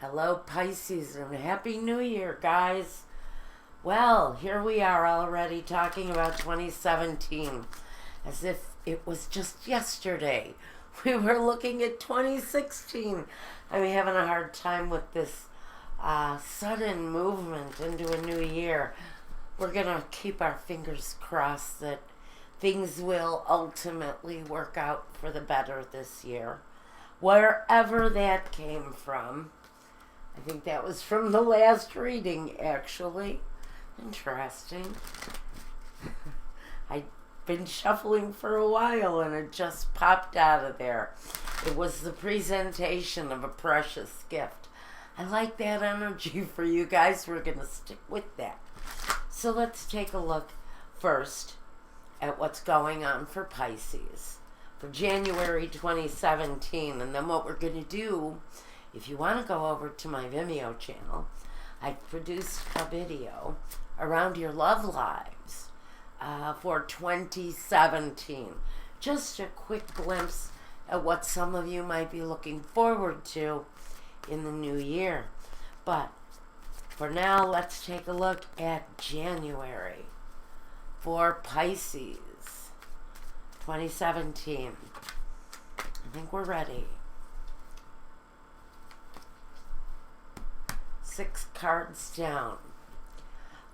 Hello, Pisces, and Happy New Year, guys. Well, here we are already talking about 2017 as if it was just yesterday. We were looking at 2016. I'm having a hard time with this sudden movement into a new year. We're going to keep our fingers crossed that things will ultimately work out for the better this year, wherever that came from. I think that was from the last reading, actually. Interesting. I'd been shuffling for a while and it just popped out of there. It was the presentation of a precious gift. I like that energy for you guys. We're going to stick with that. So let's take a look first at what's going on for Pisces for January 2017. And then what we're going to do, if you want to go over to my Vimeo channel, I produced a video around your love lives for 2017. Just a quick glimpse at what some of you might be looking forward to in the new year. But for now, let's take a look at January for Pisces 2017. I think we're ready. 6 cards down.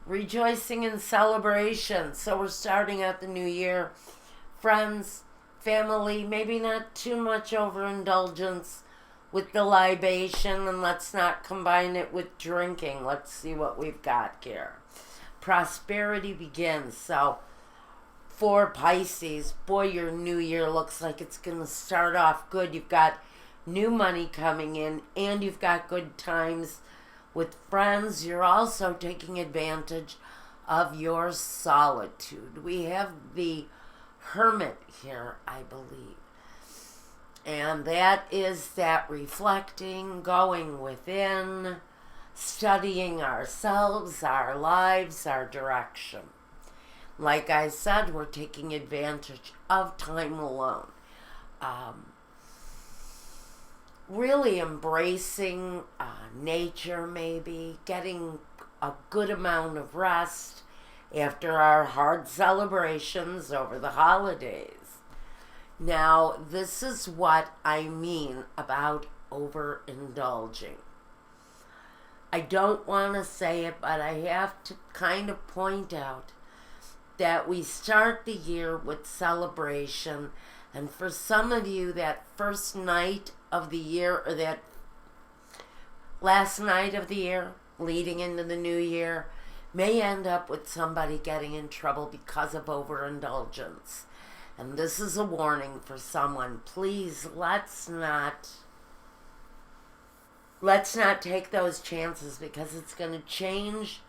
Rejoicing and celebration. So we're starting out the new year. Friends, family, maybe not too much overindulgence with the libation, and let's not combine it with drinking. Let's see what we've got here. Prosperity begins. So for Pisces, boy, your new year looks like it's going to start off good. You've got new money coming in, and you've got good times with friends. You're also taking advantage of your solitude. We have the Hermit here, I believe. And that is that reflecting, going within, studying ourselves, our lives, our direction. Like I said, we're taking advantage of time alone. Really embracing nature, maybe getting a good amount of rest after our hard celebrations over the holidays. Now, this is what I mean about overindulging. I don't want to say it, but I have to kind of point out that we start the year with celebration, and for some of you, that first night of the year, or that last night of the year leading into the new year, may end up with somebody getting in trouble because of overindulgence. And this is a warning for someone. Please, let's not take those chances, because it's going to change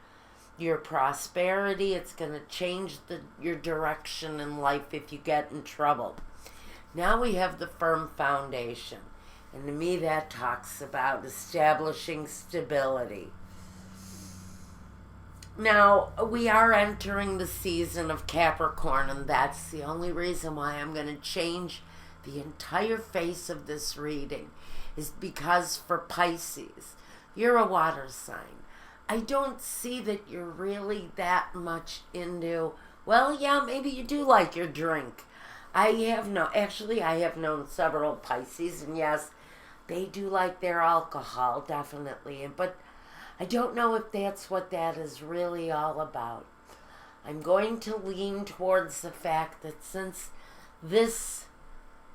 your prosperity. It's going to change your direction in life if you get in trouble. Now we have the firm foundation. And to me, that talks about establishing stability. Now, we are entering the season of Capricorn, and that's the only reason why I'm going to change the entire face of this reading, is because for Pisces, you're a water sign. I don't see that you're really that much into, well, yeah, maybe you do like your drink. I have known several Pisces, and yes, they do like their alcohol, definitely. But I don't know if that's what that is really all about. I'm going to lean towards the fact that since this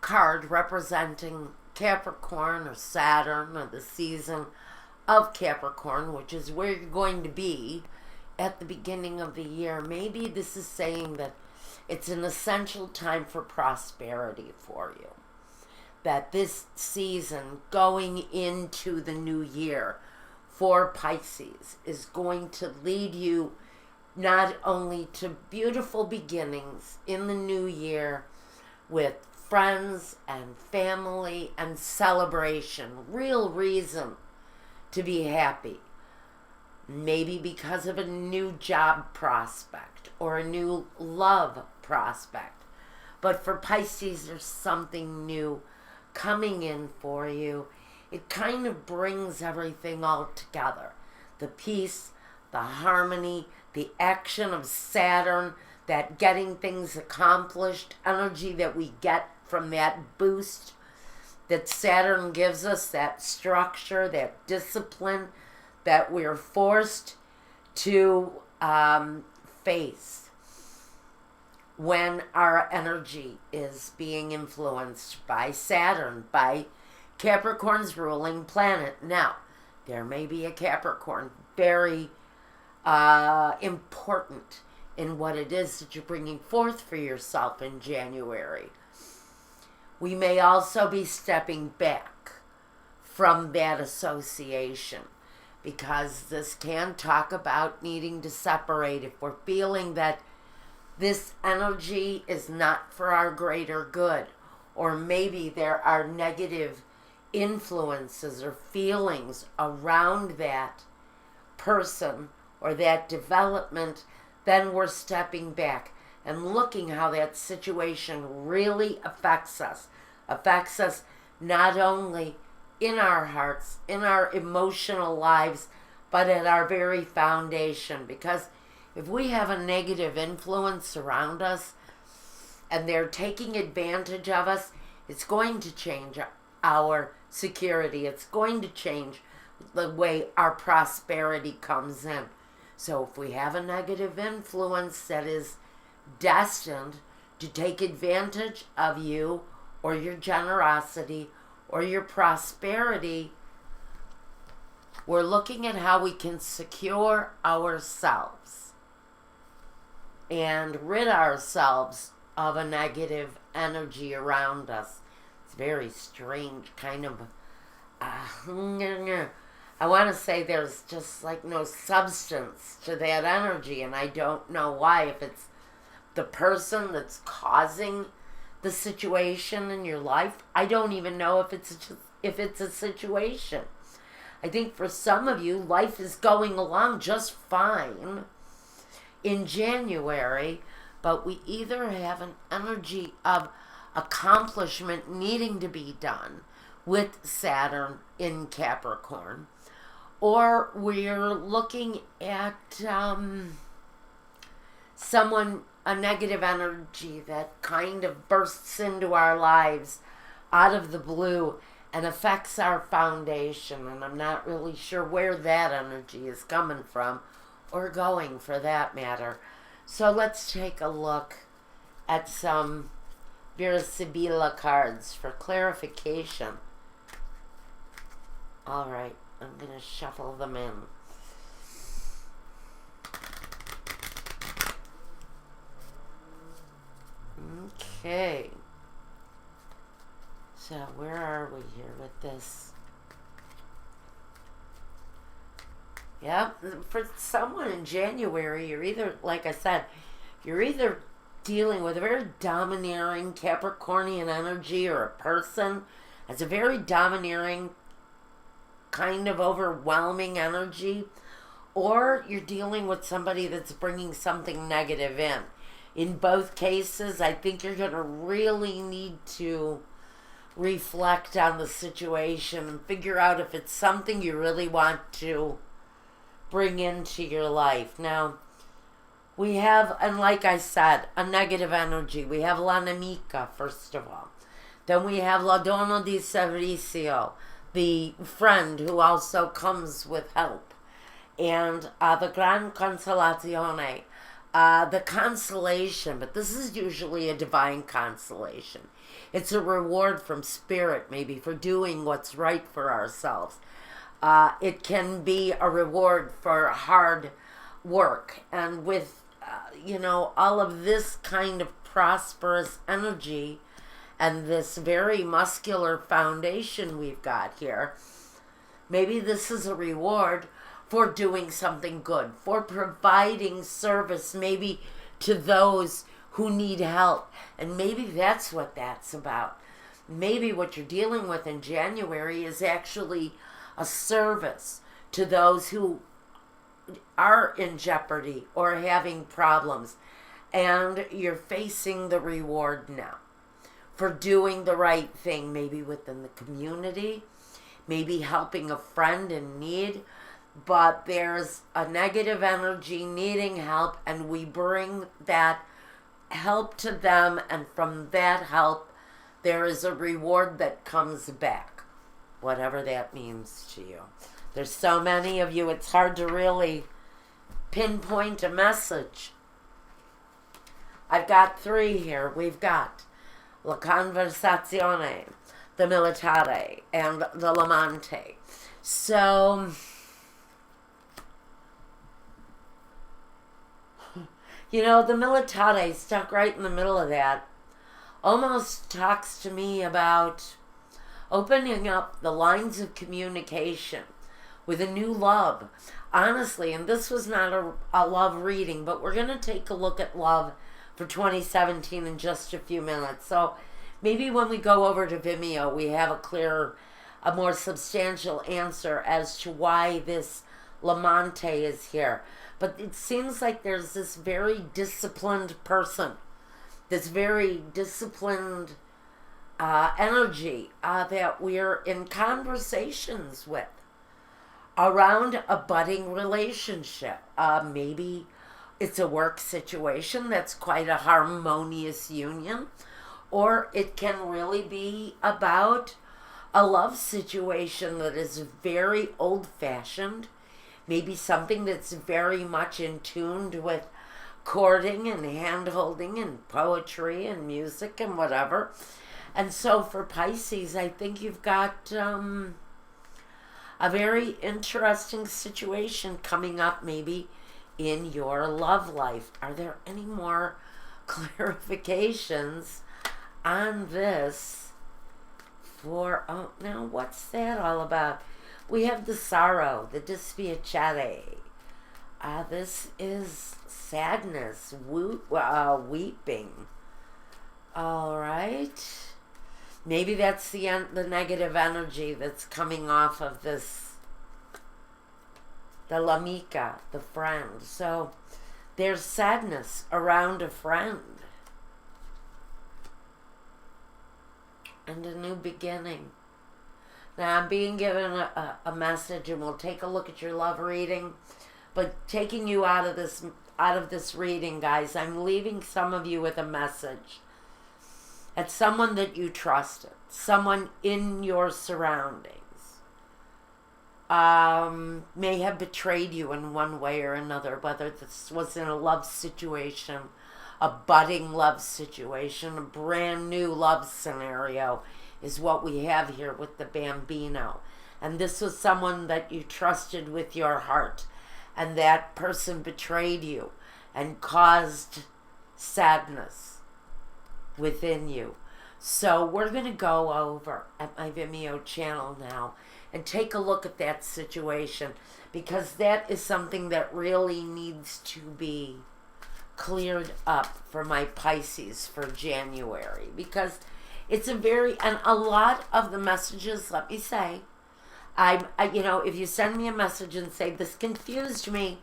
card representing Capricorn or Saturn or the season of Capricorn, which is where you're going to be at the beginning of the year, maybe this is saying that it's an essential time for prosperity for you. That this season going into the new year for Pisces is going to lead you not only to beautiful beginnings in the new year with friends and family and celebration, real reason to be happy. Maybe because of a new job prospect or a new love prospect. But for Pisces, there's something new coming in for you it kind of brings everything all together. The peace, the harmony, the action of Saturn, that getting things accomplished energy that we get from that boost that Saturn gives us, that structure, that discipline that we're forced to face when our energy is being influenced by Saturn, by Capricorn's ruling planet. Now, there may be a Capricorn very important in what it is that you're bringing forth for yourself in January. We may also be stepping back from that association, because this can talk about needing to separate if we're feeling that this energy is not for our greater good, or maybe there are negative influences or feelings around that person or that development. Then we're stepping back and looking how that situation really affects us not only in our hearts, in our emotional lives, but at our very foundation. Because if we have a negative influence around us and they're taking advantage of us, it's going to change our security. It's going to change the way our prosperity comes in. So if we have a negative influence that is destined to take advantage of you or your generosity or your prosperity, we're looking at how we can secure ourselves and rid ourselves of a negative energy around us. It's very strange, kind of, I want to say there's just like no substance to that energy, and I don't know why. If it's the person that's causing the situation in your life, I don't even know if it's a situation. I think for some of you, life is going along just fine in January, but we either have an energy of accomplishment needing to be done with Saturn in Capricorn, or we're looking at someone, a negative energy that kind of bursts into our lives out of the blue and affects our foundation. And I'm not really sure where that energy is coming from or going, for that matter. So let's take a look at some Virasibila cards for clarification. All right, I'm going to shuffle them in. Okay. So where are we here with this? Yep, for someone in January, you're either, like I said, you're either dealing with a very domineering Capricornian energy, or a person has a very domineering, kind of overwhelming energy, or you're dealing with somebody that's bringing something negative in. In both cases, I think you're going to really need to reflect on the situation and figure out if it's something you really want to bring into your life. Now, we have, and like I said, a negative energy. We have La Nemica, first of all. Then we have La Donna di Servizio, the friend who also comes with help. And the Gran Consolazione, the consolation, but this is usually a divine consolation. It's a reward from spirit, maybe, for doing what's right for ourselves. It can be a reward for hard work. And with, all of this kind of prosperous energy and this very muscular foundation we've got here, maybe this is a reward for doing something good, for providing service maybe to those who need help. And maybe that's what that's about. Maybe what you're dealing with in January is actually a service to those who are in jeopardy or having problems. And you're facing the reward now for doing the right thing, maybe within the community, maybe helping a friend in need, but there's a negative energy needing help, and we bring that help to them, and from that help, there is a reward that comes back, whatever that means to you. There's so many of you, it's hard to really pinpoint a message. I've got 3 here. We've got La Conversazione, the Militare, and the L'Amante. So, you know, the Militare, stuck right in the middle of that, almost talks to me about opening up the lines of communication with a new love. Honestly, and this was not a love reading, but we're going to take a look at love for 2017 in just a few minutes. So maybe when we go over to Vimeo, we have a more substantial answer as to why this L'Amante is here. But it seems like there's this very disciplined person, this very disciplined energy that we're in conversations with around a budding relationship. Maybe it's a work situation that's quite a harmonious union, or it can really be about a love situation that is very old-fashioned, maybe something that's very much in tune with courting and hand-holding and poetry and music and whatever. And so for Pisces, I think you've got a very interesting situation coming up maybe in your love life. Are there any more clarifications on this for, oh, now what's that all about? We have the sorrow, the dispiacere. This is sadness, weeping. All right. Maybe that's the negative energy that's coming off of this, the l'amica, the friend. So there's sadness around a friend and a new beginning. Now I'm being given a message, and we'll take a look at your love reading. But taking you out of this reading, guys, I'm leaving some of you with a message. It's someone that you trusted, someone in your surroundings, may have betrayed you in one way or another, whether this was in a love situation, a budding love situation, a brand new love scenario is what we have here with the Bambino. And this was someone that you trusted with your heart, and that person betrayed you and caused sadness within you. So we're going to go over at my Vimeo channel now and take a look at that situation, because that is something that really needs to be cleared up for my Pisces for January, because it's and a lot of the messages, let me say, if you send me a message and say, this confused me,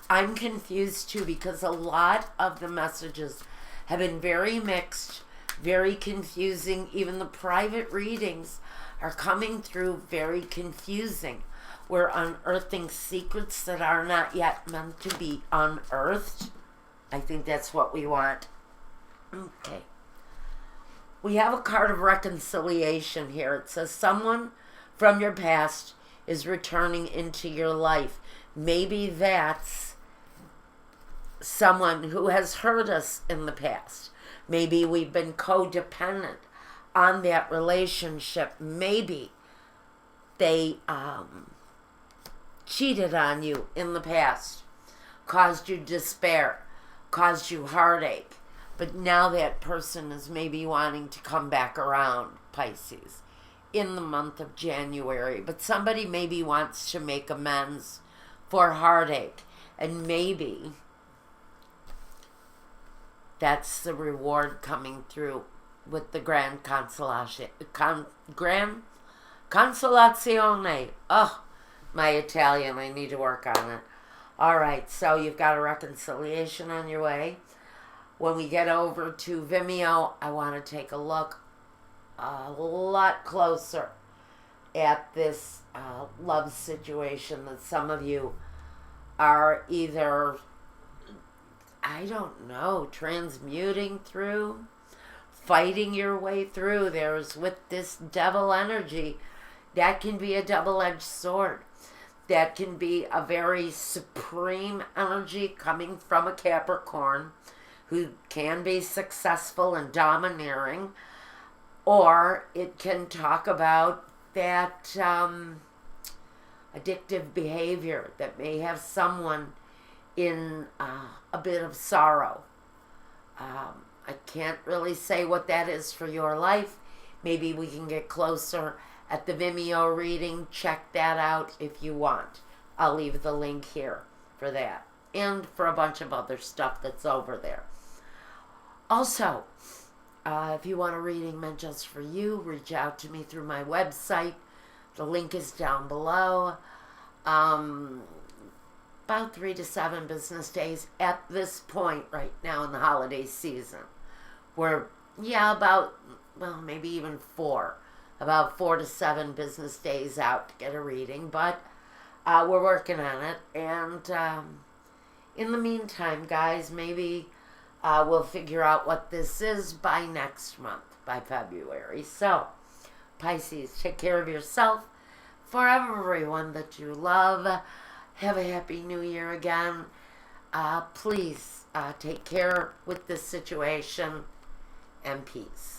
I'm confused too, because a lot of the messages have been very mixed, very confusing. Even the private readings are coming through very confusing. We're unearthing secrets that are not yet meant to be unearthed. I think that's what we want. Okay. We have a card of reconciliation here. It says someone from your past is returning into your life. Maybe that's someone who has hurt us in the past. Maybe we've been codependent on that relationship. Maybe they cheated on you in the past, caused you despair, caused you heartache. But now that person is maybe wanting to come back around, Pisces, in the month of January. But somebody maybe wants to make amends for heartache. And maybe that's the reward coming through with the Grand Consolazione. Oh, my Italian, I need to work on it. All right, so you've got a reconciliation on your way. When we get over to Vimeo, I want to take a look a lot closer at this love situation that some of you are either, I don't know, transmuting through, fighting your way through. There's, with this devil energy, that can be a double-edged sword. That can be a very supreme energy coming from a Capricorn who can be successful and domineering, or it can talk about that addictive behavior that may have someone in a bit of sorrow. I can't really say what that is for your life. Maybe we can get closer at the Vimeo reading. Check that out if you want. I'll leave the link here for that and for a bunch of other stuff that's over there. Also, if you want a reading meant just for you, reach out to me through my website. The link is down below. About 3 to 7 business days at this point right now in the holiday season. We're, maybe even 4. About 4 to 7 business days out to get a reading, but we're working on it. And in the meantime, guys, maybe we'll figure out what this is by next month, by February. So, Pisces, take care of yourself. For everyone that you love, have a happy new year again. Please take care with this situation, and peace.